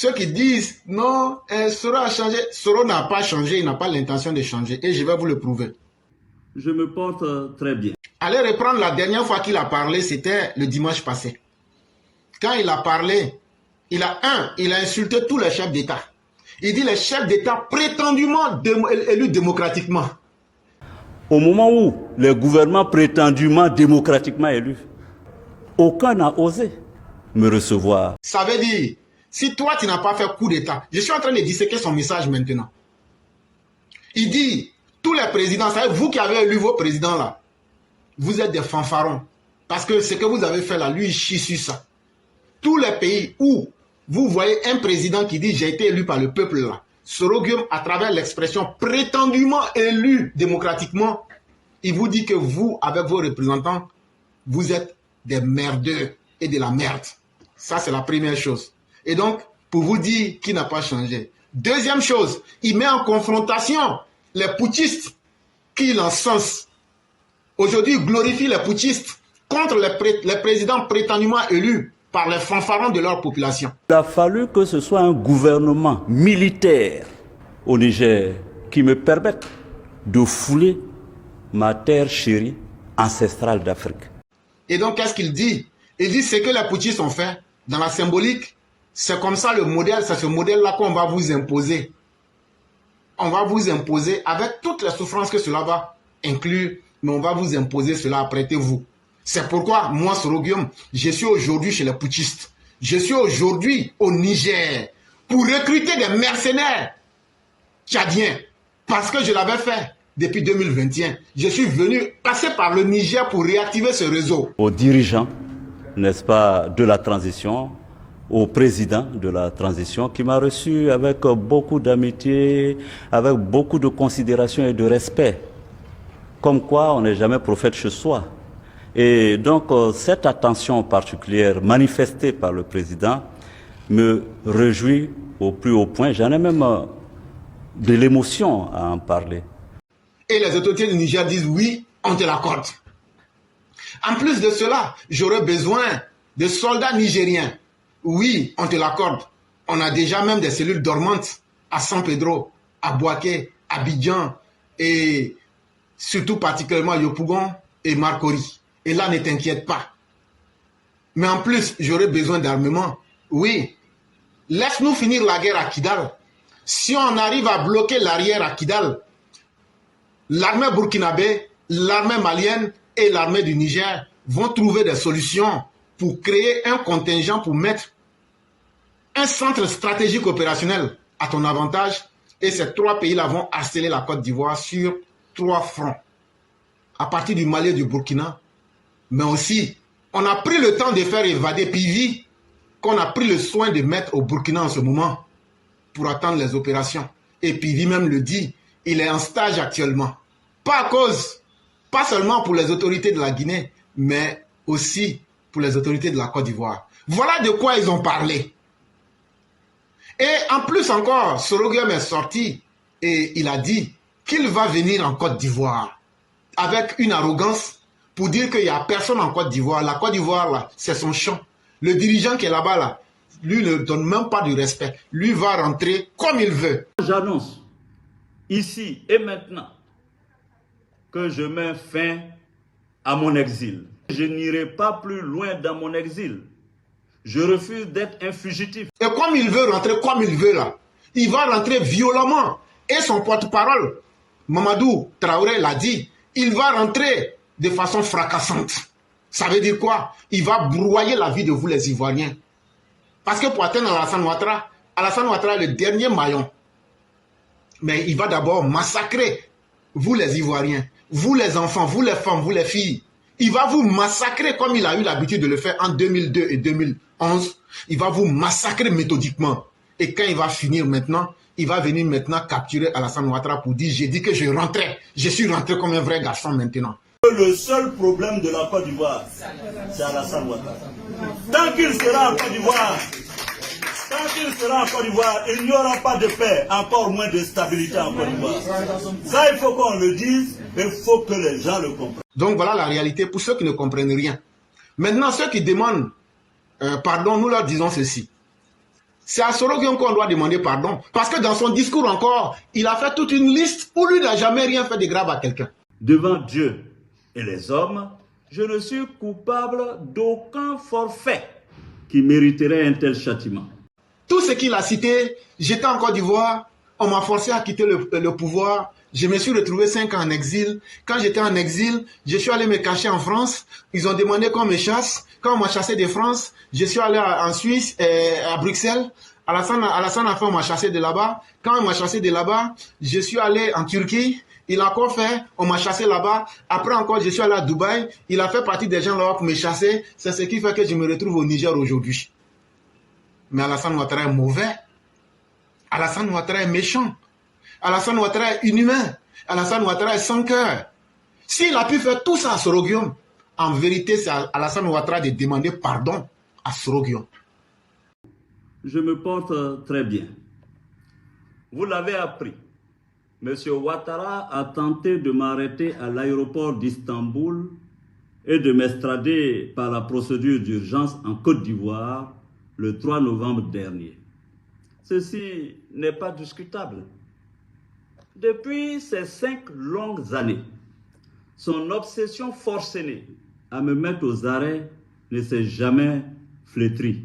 Ceux qui disent non, Soro a changé. Soro n'a pas changé, il n'a pas l'intention de changer. Et je vais vous le prouver. Je me porte très bien. Allez reprendre la dernière fois qu'il a parlé, c'était le dimanche passé. Quand il a parlé, il a insulté tous les chefs d'État. Il dit les chefs d'État prétendument élus démocratiquement. Au moment où les gouvernements prétendument démocratiquement élus, aucun n'a osé me recevoir. Ça veut dire, si toi tu n'as pas fait coup d'État, je suis en train de disséquer son message maintenant. Il dit, tous les présidents, ça veut dire vous qui avez élu vos présidents là, vous êtes des fanfarons. Parce que ce que vous avez fait là, lui il chie sur ça. Tous les pays où vous voyez un président qui dit j'ai été élu par le peuple là, Soro Guillaume, à travers l'expression prétendument élu démocratiquement, il vous dit que vous, avec vos représentants, vous êtes des merdeux et de la merde. Ça, c'est la première chose. Et donc, pour vous dire qu'il n'a pas changé. Deuxième chose, il met en confrontation les putschistes qui l'encensent. Aujourd'hui, il glorifie les putschistes contre les présidents prétendument élus par les fanfarons de leur population. Il a fallu que ce soit un gouvernement militaire au Niger qui me permette de fouler ma terre chérie ancestrale d'Afrique. Et donc, qu'est-ce qu'il dit? Il dit ce que les putschistes ont fait dans la symbolique, c'est comme ça le modèle, c'est ce modèle-là qu'on va vous imposer. On va vous imposer avec toutes les souffrances que cela va inclure, mais on va vous imposer cela, apprêtez-vous. C'est pourquoi, moi, Soro Guillaume, je suis aujourd'hui chez les putschistes. Je suis aujourd'hui au Niger pour recruter des mercenaires tchadiens. Parce que je l'avais fait depuis 2021. Je suis venu passer par le Niger pour réactiver ce réseau. Aux dirigeants, n'est-ce pas, de la transition, au président de la transition qui m'a reçu avec beaucoup d'amitié, avec beaucoup de considération et de respect. Comme quoi, on n'est jamais prophète chez soi. Et donc, cette attention particulière manifestée par le président me réjouit au plus haut point. J'en ai même de l'émotion à en parler. Et les autorités du Niger disent oui, on te l'accorde. En plus de cela, j'aurais besoin de soldats nigériens. Oui, on te l'accorde. On a déjà même des cellules dormantes à San Pedro, à Bouaké, à Abidjan et surtout particulièrement à Yopougon et Marcory. Et là, ne t'inquiète pas. Mais en plus, j'aurais besoin d'armement. Oui, laisse-nous finir la guerre à Kidal. Si on arrive à bloquer l'arrière à Kidal, l'armée burkinabé, l'armée malienne et l'armée du Niger vont trouver des solutions pour créer un contingent, pour mettre un centre stratégique opérationnel à ton avantage. Et ces trois pays-là vont harceler la Côte d'Ivoire sur 3 fronts. À partir du Mali et du Burkina. Mais aussi, on a pris le temps de faire évader Pivi, qu'on a pris le soin de mettre au Burkina en ce moment, pour attendre les opérations. Et Pivi même le dit, il est en stage actuellement. Pas seulement pour les autorités de la Guinée, mais aussi pour les autorités de la Côte d'Ivoire. Voilà de quoi ils ont parlé. Et en plus encore, Soro Guillaume est sorti et il a dit qu'il va venir en Côte d'Ivoire avec une arrogance pour dire qu'il n'y a personne en Côte d'Ivoire. La Côte d'Ivoire, là, c'est son champ. Le dirigeant qui est là-bas, là, lui ne donne même pas du respect. Lui va rentrer comme il veut. J'annonce ici et maintenant que je mets fin à mon exil. Je n'irai pas plus loin dans mon exil. Je refuse d'être un fugitif. Et comme il veut rentrer comme il veut là, il va rentrer violemment. Et son porte-parole, Mamadou Traoré l'a dit, il va rentrer de façon fracassante. Ça veut dire quoi? Il va broyer la vie de vous les Ivoiriens. Parce que pour atteindre Alassane Ouattara est le dernier maillon. Mais il va d'abord massacrer vous les Ivoiriens, vous les enfants, vous les femmes, vous les filles. Il va vous massacrer comme il a eu l'habitude de le faire en 2002 et 2011. Il va vous massacrer méthodiquement. Et quand il va finir maintenant, il va venir maintenant capturer Alassane Ouattara pour dire « J'ai dit que je rentrais. Je suis rentré comme un vrai garçon maintenant. » Le seul problème de la Côte d'Ivoire, c'est Alassane Ouattara. Tant qu'il sera en Côte d'Ivoire, il n'y aura pas de paix, encore moins de stabilité en Côte d'Ivoire. Ça, il faut qu'on le dise, il faut que les gens le comprennent. Donc voilà la réalité pour ceux qui ne comprennent rien. Maintenant, ceux qui demandent pardon, nous leur disons ceci. c'est à Soro Guillaume qu'on doit demander pardon. Parce que dans son discours encore, il a fait toute une liste où lui n'a jamais rien fait de grave à quelqu'un. Devant Dieu et les hommes, je ne suis coupable d'aucun forfait qui mériterait un tel châtiment. Tout ce qu'il a cité, j'étais en Côte d'Ivoire, on m'a forcé à quitter le pouvoir. Je me suis retrouvé 5 ans en exil. Quand j'étais en exil, je suis allé me cacher en France. Ils ont demandé qu'on me chasse. Quand on m'a chassé de France, je suis allé en Suisse, à Bruxelles. Alassane a fait, on m'a chassé de là-bas. Quand on m'a chassé de là-bas, je suis allé en Turquie. Il a encore fait, on m'a chassé là-bas. Après encore, je suis allé à Dubaï. Il a fait partie des gens là-bas pour me chasser. C'est ce qui fait que je me retrouve au Niger aujourd'hui. Mais Alassane Ouattara est mauvais. Alassane Ouattara est méchant. Alassane Ouattara est inhumain. Alassane Ouattara est sans cœur. S'il a pu faire tout ça à Soro Guillaume, en vérité, c'est à Alassane Ouattara de demander pardon à Soro Guillaume. Je me porte très bien. Vous l'avez appris. M. Ouattara a tenté de m'arrêter à l'aéroport d'Istanbul et de m'extrader par la procédure d'urgence en Côte d'Ivoire le 3 novembre dernier. Ceci n'est pas discutable. Depuis ces 5 longues années, son obsession forcenée à me mettre aux arrêts ne s'est jamais flétrie.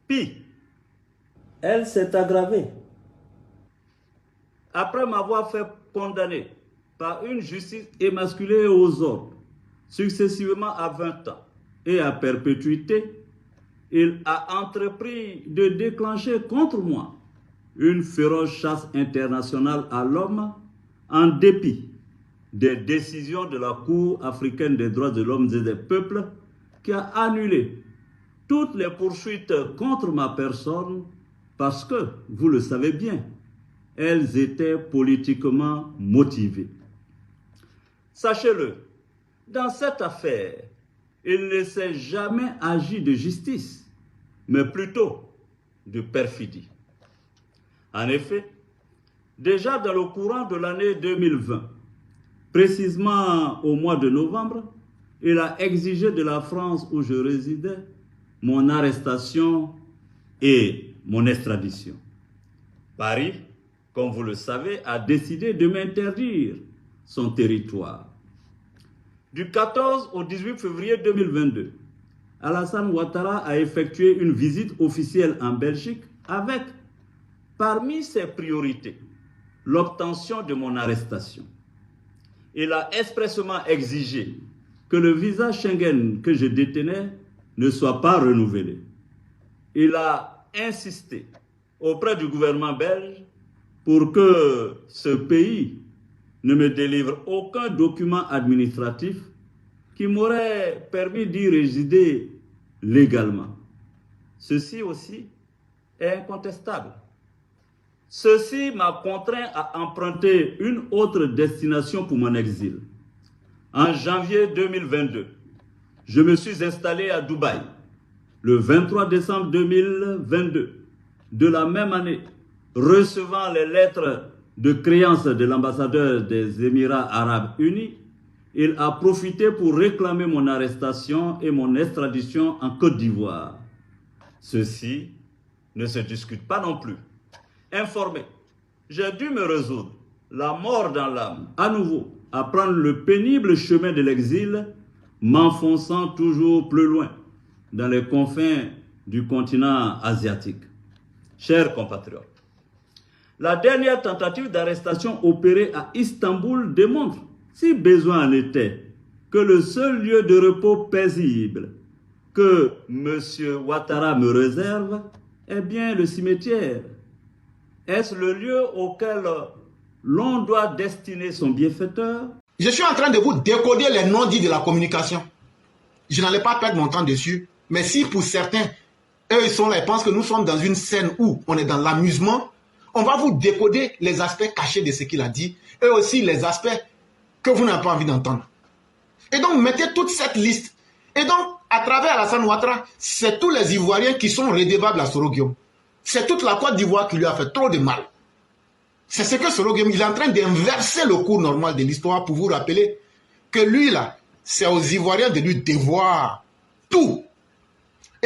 Pis, elle s'est aggravée. Après m'avoir fait condamner par une justice émasculée aux ordres, successivement à 20 ans et à perpétuité, il a entrepris de déclencher contre moi une féroce chasse internationale à l'homme en dépit des décisions de la Cour africaine des droits de l'homme et des peuples qui a annulé toutes les poursuites contre ma personne parce que, vous le savez bien, elles étaient politiquement motivées. Sachez-le, dans cette affaire, il ne s'est jamais agi de justice, mais plutôt de perfidie. En effet, déjà dans le courant de l'année 2020, précisément au mois de novembre, il a exigé de la France où je résidais mon arrestation et mon extradition. Paris, comme vous le savez, a décidé de m'interdire son territoire. Du 14 au 18 février 2022, Alassane Ouattara a effectué une visite officielle en Belgique avec, parmi ses priorités, l'obtention de mon arrestation. Il a expressément exigé que le visa Schengen que je détenais ne soit pas renouvelé. Il a insisté auprès du gouvernement belge pour que ce pays ne me délivre aucun document administratif qui m'aurait permis d'y résider légalement. Ceci aussi est incontestable. Ceci m'a contraint à emprunter une autre destination pour mon exil. En janvier 2022, je me suis installé à Dubaï. Le 23 décembre 2022, de la même année, recevant les lettres de créance de l'ambassadeur des Émirats arabes unis, il a profité pour réclamer mon arrestation et mon extradition en Côte d'Ivoire. Ceci ne se discute pas non plus. Informé, j'ai dû me résoudre, la mort dans l'âme, à nouveau, à prendre le pénible chemin de l'exil, m'enfonçant toujours plus loin dans les confins du continent asiatique. Chers compatriotes, la dernière tentative d'arrestation opérée à Istanbul démontre, si besoin en était, que le seul lieu de repos paisible que M. Ouattara me réserve est bien le cimetière. Est-ce le lieu auquel l'on doit destiner son bienfaiteur? Je suis en train de vous décoder les non-dits de la communication. Je n'allais pas perdre mon temps dessus. Mais si pour certains, eux ils sont là, ils pensent que nous sommes dans une scène où on est dans l'amusement, on va vous décoder les aspects cachés de ce qu'il a dit, et aussi les aspects que vous n'avez pas envie d'entendre. Et donc, mettez toute cette liste. Et donc, à travers Alassane Ouattara, c'est tous les Ivoiriens qui sont redevables à Soro Guillaume. C'est toute la Côte d'Ivoire qui lui a fait trop de mal. C'est ce que Soro Guillaume, il est en train d'inverser le cours normal de l'histoire pour vous rappeler que lui, là, c'est aux Ivoiriens de lui devoir tout.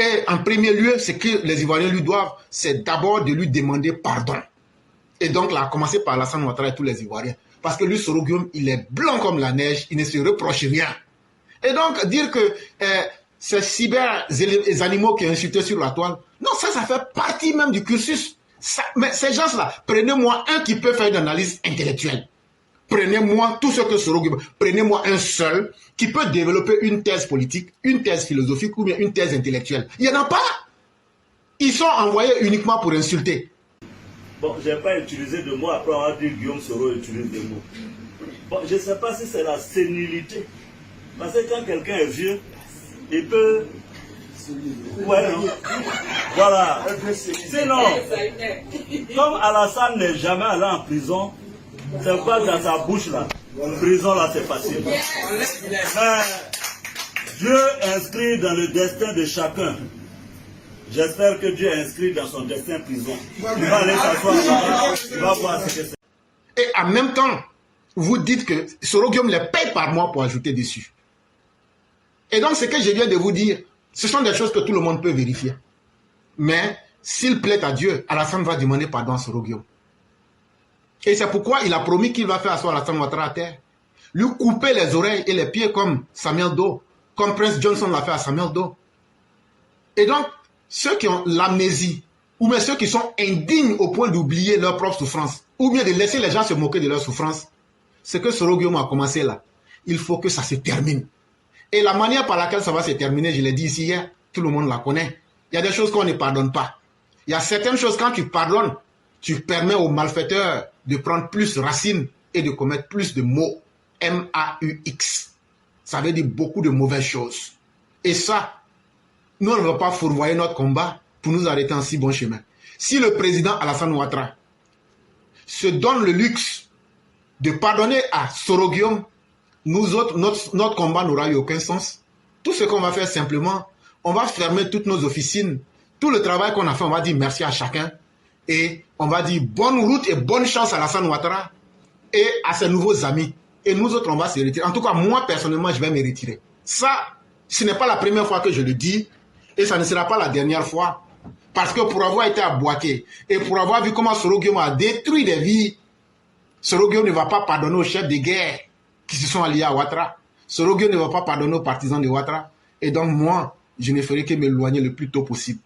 Et en premier lieu, ce que les Ivoiriens lui doivent, c'est d'abord de lui demander pardon. Et donc, là, à commencer par Alassane Ouattara et tous les Ivoiriens. Parce que lui, Soro Guillaume, il est blanc comme la neige, il ne se reproche rien. Et donc, dire que ces cyber animaux qui insultent sur la toile, non, ça fait partie même du cursus. Mais ces gens-là, prenez-moi un qui peut faire une analyse intellectuelle. Prenez-moi tout ce que Soro Guillaume, prenez-moi un seul qui peut développer une thèse politique, une thèse philosophique ou bien une thèse intellectuelle. Il n'y en a pas. Ils sont envoyés uniquement pour insulter. Bon, je n'ai pas utilisé de mots après avoir dit Guillaume Soro utilise des mots. Bon, je ne sais pas si c'est la sénilité. Parce que quand quelqu'un est vieux, il peut... Ouais, non. Voilà. Sinon, comme Alassane n'est jamais allé en prison, c'est pas dans sa bouche là. Prison là, c'est facile. Mais Dieu inscrit dans le destin de chacun. J'espère que Dieu inscrit dans son destin prison. Il va aller s'asseoir là-bas, il va voir ce que c'est. Et en même temps, vous dites que Soro Guillaume les paye par mois pour ajouter dessus. Et donc, ce que je viens de vous dire, ce sont des choses que tout le monde peut vérifier. Mais, s'il plaît à Dieu, Alassane va demander pardon à Soro Guillaume. Et c'est pourquoi il a promis qu'il va faire asseoir Alassane Ouattara à terre. Lui couper les oreilles et les pieds comme Samuel Doe, comme Prince Johnson l'a fait à Samuel Doe. Et donc, ceux qui ont l'amnésie, ou bien ceux qui sont indignes au point d'oublier leur propre souffrance, ou bien de laisser les gens se moquer de leur souffrance, ce que Soro Guillaume a commencé là, il faut que ça se termine. Et la manière par laquelle ça va se terminer, je l'ai dit ici hier, tout le monde la connaît. Il y a des choses qu'on ne pardonne pas. Il y a certaines choses, quand tu pardonnes, tu permets aux malfaiteurs de prendre plus racine et de commettre plus de mots. M-A-U-X. Ça veut dire beaucoup de mauvaises choses. Et ça, nous, on ne va pas fourvoyer notre combat pour nous arrêter en si bon chemin. Si le président Alassane Ouattara se donne le luxe de pardonner à Soro Guillaume, nous autres, notre combat n'aura eu aucun sens. Tout ce qu'on va faire simplement, on va fermer toutes nos officines. Tout le travail qu'on a fait, on va dire merci à chacun. Et on va dire bonne route et bonne chance à Alassane Ouattara et à ses nouveaux amis. Et nous autres, on va se retirer. En tout cas, moi, personnellement, je vais me retirer. Ça, ce n'est pas la première fois que je le dis. Et ça ne sera pas la dernière fois. Parce que pour avoir été à Bouaké et pour avoir vu comment Soro Guillaume a détruit des vies, Soro Guillaume ne va pas pardonner aux chefs de guerre qui se sont alliés à Ouattara. Soro Guillaume ne va pas pardonner aux partisans de Ouattara. Et donc moi, je ne ferai que m'éloigner le plus tôt possible.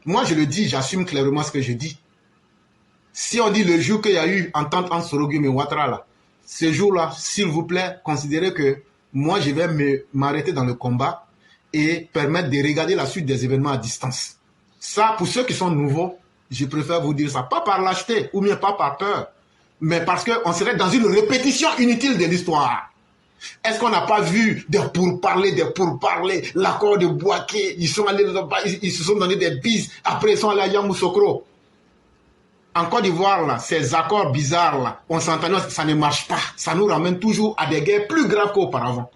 Moi, je le dis, j'assume clairement ce que je dis. Si on dit le jour qu'il y a eu entente entre Soro Guillaume et Ouattara, là, ce jour-là, s'il vous plaît, considérez que moi, je vais m'arrêter dans le combat et permettre de regarder la suite des événements à distance. Ça, pour ceux qui sont nouveaux, je préfère vous dire ça. Pas par lâcheté ou bien pas par peur, mais parce qu'on serait dans une répétition inutile de l'histoire. Est-ce qu'on n'a pas vu des pourparlers, l'accord de Bouaké, ils se sont donné des bises, après ils sont allés à Yamoussoukro. En Côte d'Ivoire, là, ces accords bizarres, là, on s'entend, ça ne marche pas. Ça nous ramène toujours à des guerres plus graves qu'auparavant.